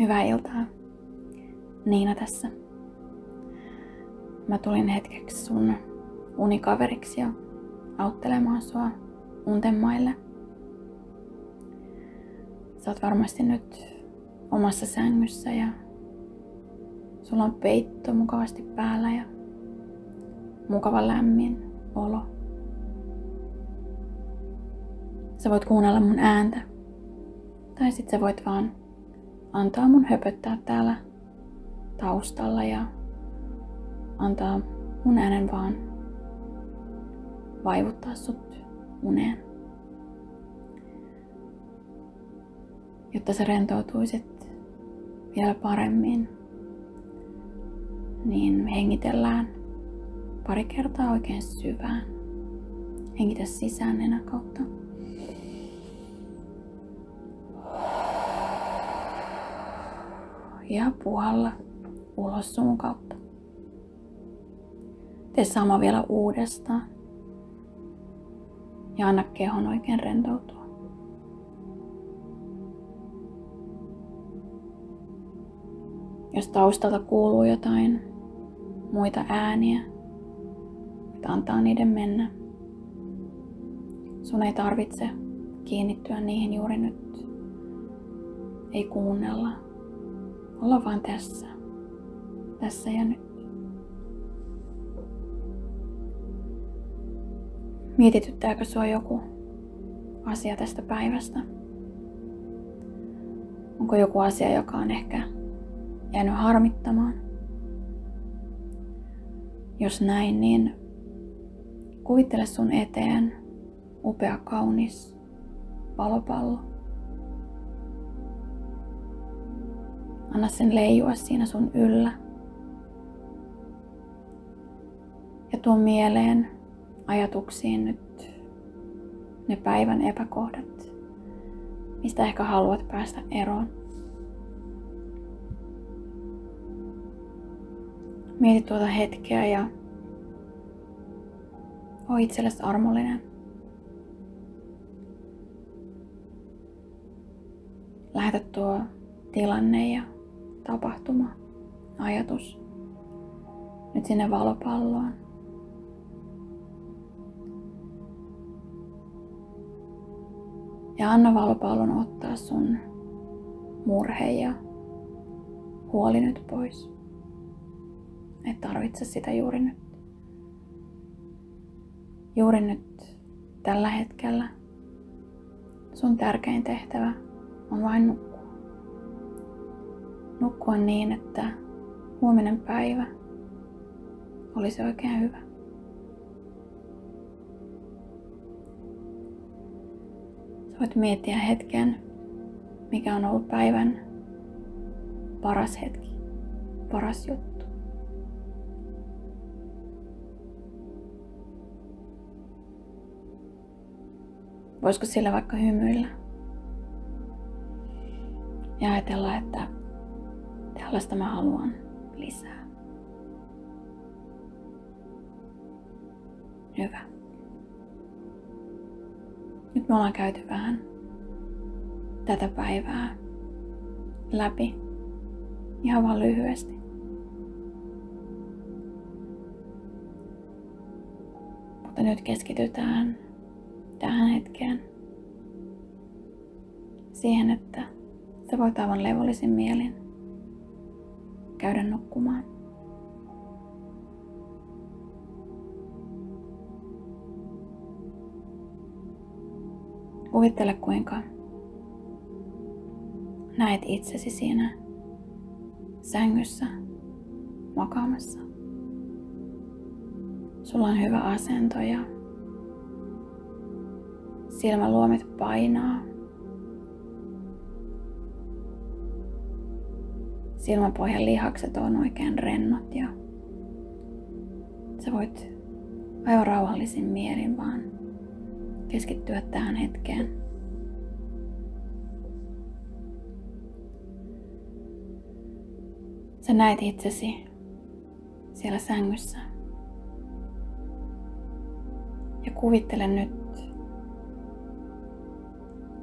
Hyvää iltaa. Niina tässä. Mä tulin hetkeksi sun unikaveriksi ja auttelemaan sua unten maille. Sä oot varmasti nyt omassa sängyssä ja sulla on peitto mukavasti päällä ja mukava lämmin olo. Sä voit kuunnella mun ääntä. Tai sit sä voit vaan antaa mun höpöttää täällä taustalla ja antaa mun äänen vaan vaivuttaa sut uneen. Jotta sä rentoutuisit vielä paremmin, niin hengitellään pari kertaa oikein syvään. Hengitä sisään nenän kautta. Ja puhalla ulos suun kautta. Tee sama vielä uudestaan. Ja anna kehon oikein rentoutua. Jos taustalta kuuluu jotain muita ääniä, että antaa niiden mennä. Sun ei tarvitse kiinnittyä niihin juuri nyt. Ei kuunnella. Olla vaan tässä. Tässä ja nyt. Mietityttääkö sua joku asia tästä päivästä? Onko joku asia, joka on ehkä jäänyt harmittamaan? Jos näin, niin kuvittele sun eteen upea kaunis valopallo. Anna sen leijua siinä sun yllä. Ja tuo mieleen ajatuksiin nyt ne päivän epäkohdat, mistä ehkä haluat päästä eroon. Mieti tuota hetkeä ja oo itsellesi armollinen. Lähetä tuo tilanne ja tapahtuma, ajatus nyt sinne valopalloon. Ja anna valopallon ottaa sun murhe ja huoli nyt pois. Et tarvitse sitä juuri nyt. Juuri nyt tällä hetkellä sun tärkein tehtävä on vain nukkua. Nukkua niin, että huominen päivä olisi oikein hyvä. Sä voit miettiä hetken, mikä on ollut päivän paras hetki, paras juttu. Voisiko sillä vaikka hymyillä ja ajatella, että tällaista mä haluan lisää. Hyvä. Nyt me ollaan käyty vähän tätä päivää läpi ihan vaan lyhyesti. Mutta nyt keskitytään tähän hetkeen. Siihen, että sä voit aivan levollisin mielin käydä nukkumaan. Kuvittele, kuinka näet itsesi siinä sängyssä makaamassa. Sulla on hyvä asento ja silmäluomet painaa. Silmäpohjan lihakset on oikein rennot ja sä voit aivan rauhallisin mielin vaan keskittyä tähän hetkeen. Sä näet itsesi siellä sängyssä. Ja kuvittele nyt,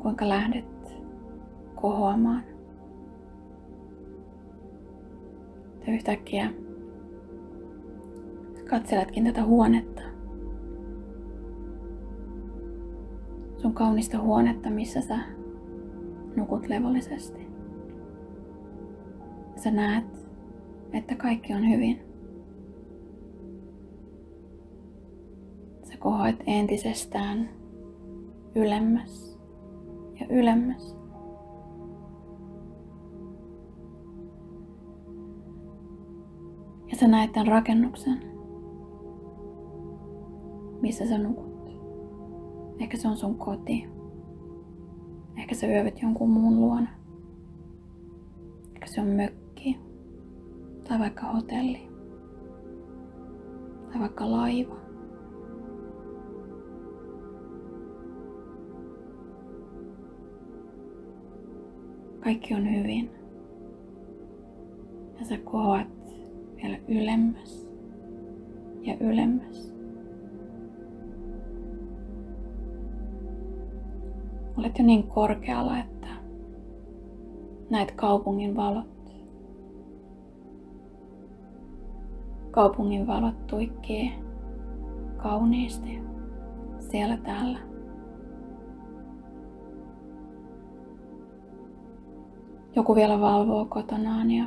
kuinka lähdet kohoamaan että yhtäkkiä katseletkin tätä huonetta. Sun kaunista huonetta, missä sä nukut levollisesti. Sä näet, että kaikki on hyvin. Sä kohoat entisestään ylemmäs ja ylemmäs. Ja sä näet tämän rakennuksen, missä sä nukut. Ehkä se on sun koti. Ehkä sä yövyt jonkun muun luona. Ehkä se on mökki. Tai vaikka hotelli. Tai vaikka laiva. Kaikki on hyvin. Ja sä kohoat vielä ylemmäs ja ylemmäs. Olet jo niin korkealla, että näet kaupungin valot. Kaupungin valot tuikkii kauniisti siellä täällä. Joku vielä valvoo kotonaan ja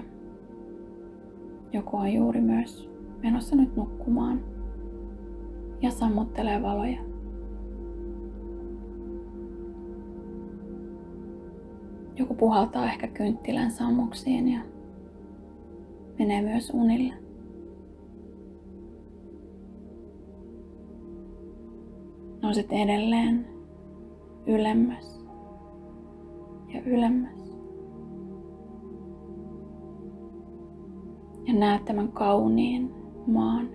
joku on juuri myös menossa nyt nukkumaan ja sammuttelee valoja. Joku puhaltaa ehkä kynttilän sammuksiin ja menee myös unille. Nouset edelleen ylemmäs ja ylemmäs. Ja näet tämän kauniin maan.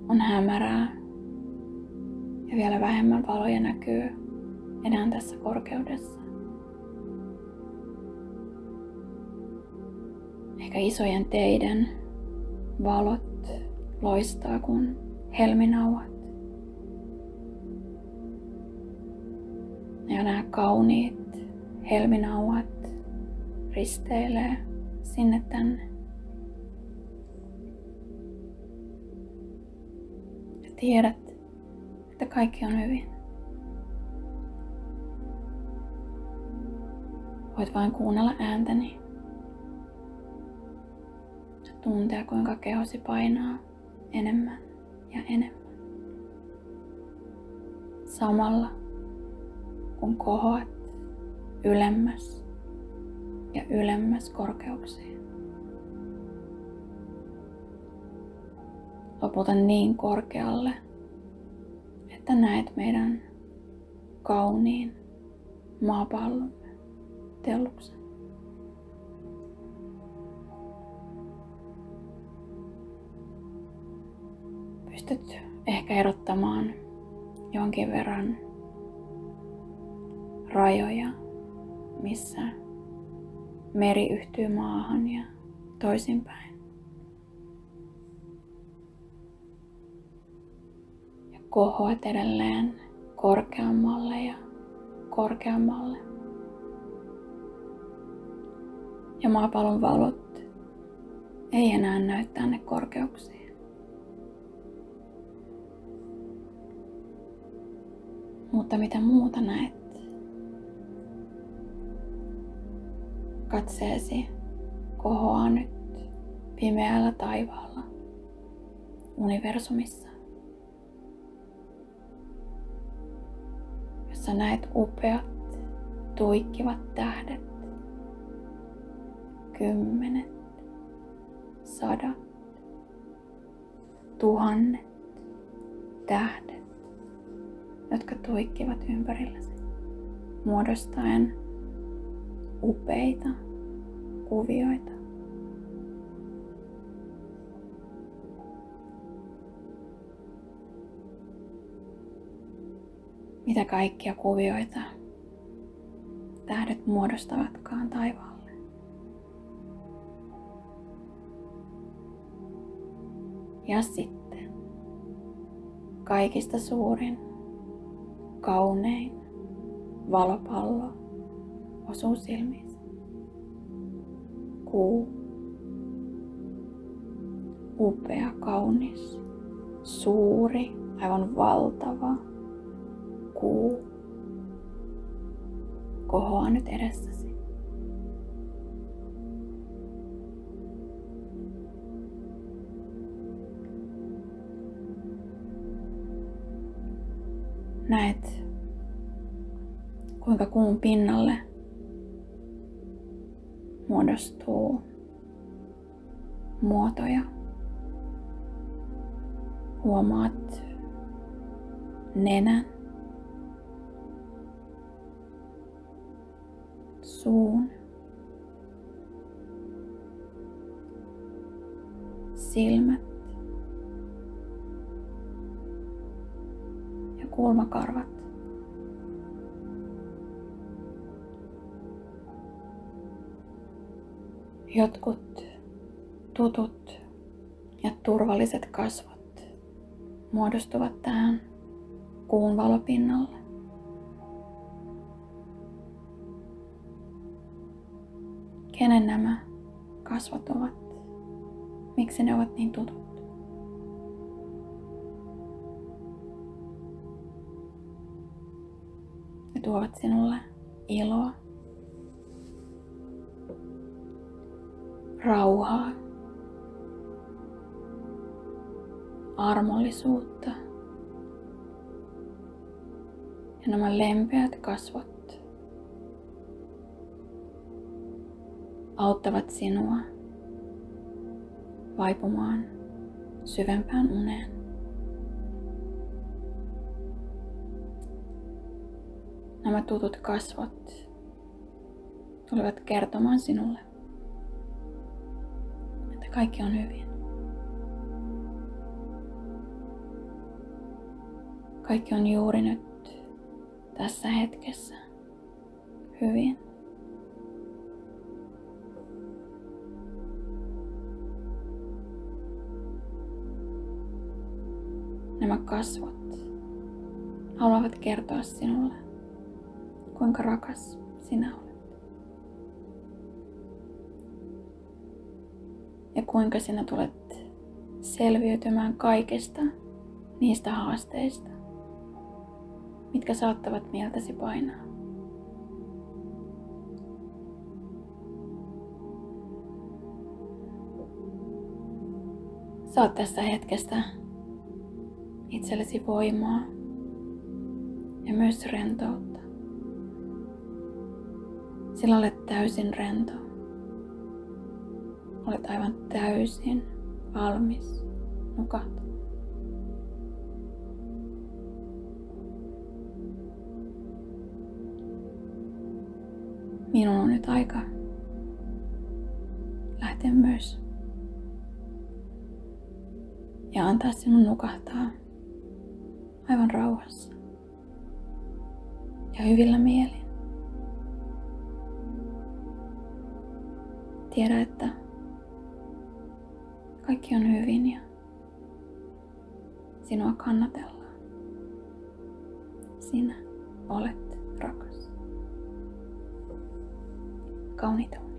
On hämärää ja vielä vähemmän valoja näkyy enää tässä korkeudessa. Ehkä isojen teiden valot loistaa kuin helminauhat. Ja nämä kauniit helminauhat risteilee sinne tänne. Ja tiedät, että kaikki on hyvin. Voit vain kuunnella ääntäni. Ja tuntea, kuinka kehosi painaa enemmän ja enemmän. Samalla kun kohoat ylemmäs ja ylemmäs korkeuksiin. Lopulta niin korkealle, että näet meidän kauniin maapallomme Telluksen. Pystyt ehkä erottamaan jonkin verran rajoja, missä meri yhtyy maahan ja toisinpäin. Ja kohoat edelleen korkeammalle ja korkeammalle. Ja maapallon valot ei enää näy tänne korkeuksiin. Mutta mitä muuta näet? Katseesi kohoaa nyt pimeällä taivaalla universumissa, jossa näet upeat, tuikkivat tähdet, 10, 100, 1000 tähdet, jotka tuikkivat ympärilläsi, muodostaen upeita kuvioita. Mitä kaikkia kuvioita tähdet muodostavatkaan taivaalle. Ja sitten kaikista suurin, kaunein valopallo osuu silmiisi. Kuu. Upea, kaunis, suuri, aivan valtava kuu kohoaa nyt edessäsi. Näet, kuinka kuun pinnalle muodostuu muotoja. Huomaat nenän, suun, silmät ja kulmakarvat. Jotkut tutut ja turvalliset kasvot muodostuvat tähän kuun valopinnalle. Kenen nämä kasvot ovat? Miksi ne ovat niin tutut? Ne tuovat sinulle iloa, rauhaa, armollisuutta. Ja nämä lempeät kasvot auttavat sinua vaipumaan syvempään uneen. Nämä tutut kasvot tulevat kertomaan sinulle, että kaikki on hyvin. Kaikki on juuri nyt tässä hetkessä hyvin. Nämä kasvot haluavat kertoa sinulle, kuinka rakas sinä olet. Ja kuinka sinä tulet selviytymään kaikista niistä haasteista, mitkä saattavat mieltäsi painaa. Saat tästä hetkestä itsellesi voimaa ja myös rentoutta. Sillä olet täysin rento. Olet aivan täysin valmis nukahtamaan. Minun on nyt aika lähteä myös ja antaa sinun nukahtaa aivan rauhassa ja hyvillä mielin. Tiedä, että kaikki on hyvin ja sinua kannatellaan. Sinä olet rakas. Kauniita.